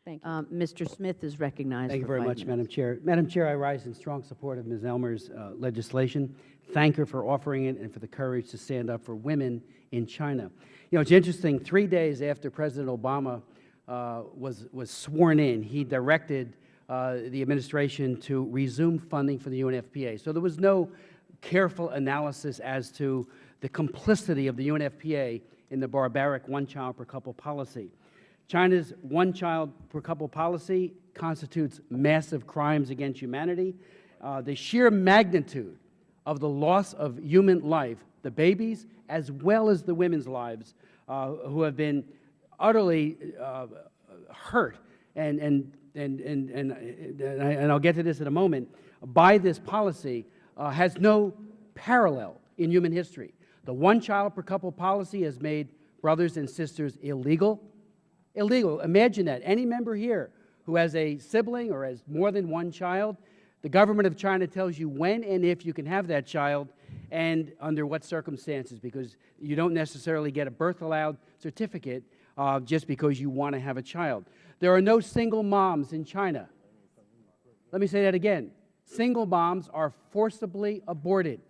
Thank you. Mr. Smith is recognized. Thank you for very 5 much, minutes. Madam Chair. Madam Chair, I rise in strong support of Ms. Elmer's legislation. Thank her for offering it and for the courage to stand up for women in China. You know, it's interesting, 3 days after President Obama was sworn in, he directed the administration to resume funding for the UNFPA. So there was no careful analysis as to the complicity of the UNFPA in the barbaric one-child-per-couple policy. China's one-child-per-couple policy constitutes massive crimes against humanity. The sheer magnitude of the loss of human life, the babies as well as the women's lives who have been utterly hurt, and I'll get to this in a moment, by this policy has no parallel in human history. The one-child-per-couple policy has made brothers and sisters illegal. Illegal. Imagine that. Any member here who has a sibling or has more than one child, the government of China tells you when and if you can have that child and under what circumstances, because you don't necessarily get a birth allowed certificate just because you want to have a child. There are no single moms in China. Let me say that again. Single moms are forcibly aborted.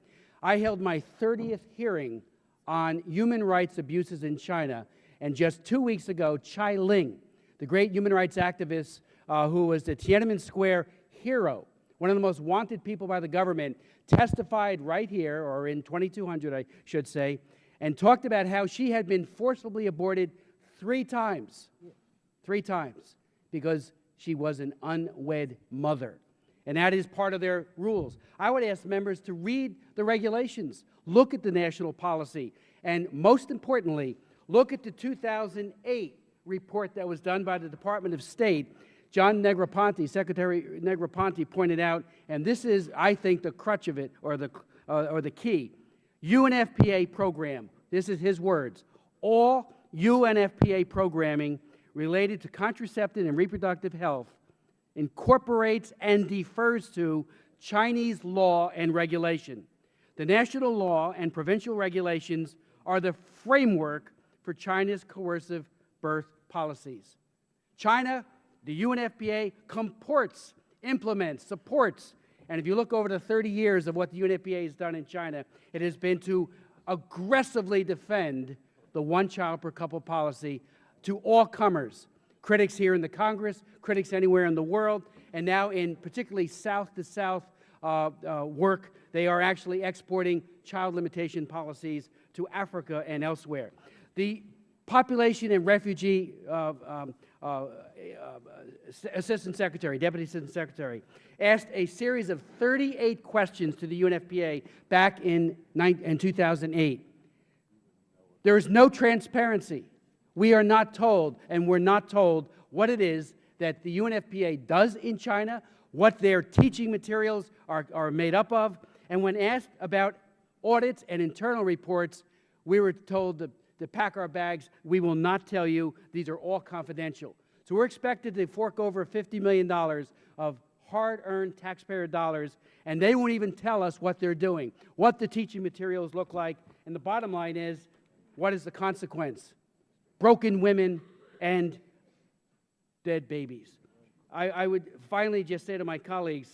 I held my 30th hearing on human rights abuses in China, and just 2 weeks ago, Chai Ling, the great human rights activist who was the Tiananmen Square hero, one of the most wanted people by the government, testified right here, or in 2200, I should say, and talked about how she had been forcibly aborted 3 times. 3 times, because she was an unwed mother. And that is part of their rules. I would ask members to read the regulations, look at the national policy, and most importantly, look at the 2008 report that was done by the Department of State. John Negroponte, Secretary Negroponte, pointed out, and this is, I think, the crutch of it, or the key. UNFPA program, this is his words, all UNFPA programming related to contraceptive and reproductive health incorporates and defers to Chinese law and regulation. The national law and provincial regulations are the framework for China's coercive birth policies. China, the UNFPA, comports, implements, supports, and if you look over the 30 years of what the UNFPA has done in China, it has been to aggressively defend the one-child-per-couple policy to all comers, critics here in the Congress, critics anywhere in the world, and now in particularly South-to-South work, they are actually exporting child limitation policies to Africa and elsewhere. The Population and Refugee Assistant Secretary, Deputy Assistant Secretary, asked a series of 38 questions to the UNFPA back in 2008. There is no transparency. We are not told, and we're not told, what it is that the UNFPA does in China, what their teaching materials are made up of, and when asked about audits and internal reports, we were told to pack our bags. We will not tell you. These are all confidential. So we're expected to fork over $50 million of hard-earned taxpayer dollars, and they won't even tell us what they're doing, what the teaching materials look like, and the bottom line is, what is the consequence? Broken women and dead babies. I would finally just say to my colleagues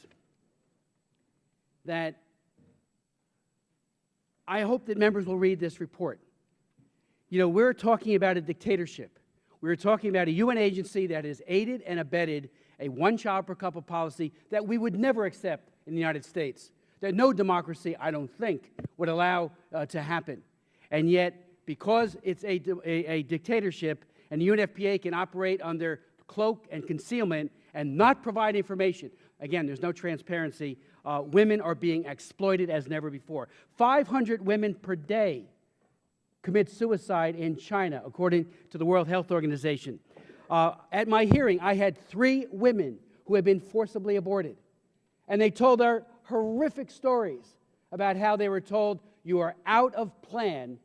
that I hope that members will read this report. You know, we're talking about a dictatorship. We're talking about a UN agency that has aided and abetted a one-child-per-couple policy that we would never accept in the United States, that no democracy, I don't think, would allow to happen. And yet, because it's a dictatorship and the UNFPA can operate under cloak and concealment and not provide information, again, there's no transparency, women are being exploited as never before. 500 women per day commit suicide in China, according to the World Health Organization. At my hearing, I had 3 women who had been forcibly aborted, and they told our horrific stories about how they were told, you are out of plan,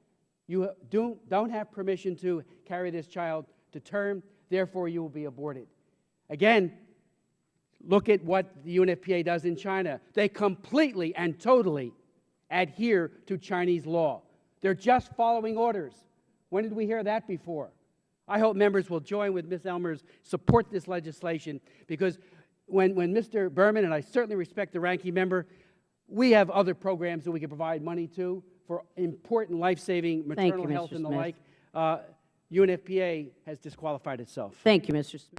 you don't have permission to carry this child to term, therefore you will be aborted. Again, look at what the UNFPA does in China. They completely and totally adhere to Chinese law. They're just following orders. When did we hear that before? I hope members will join with Ms. Elmers, support this legislation, because when Mr. Berman, and I certainly respect the ranking member, we have other programs that we can provide money to for important life-saving maternal you, health Mr. and the Smith. like. UNFPA has disqualified itself. Thank you, Mr. Smith.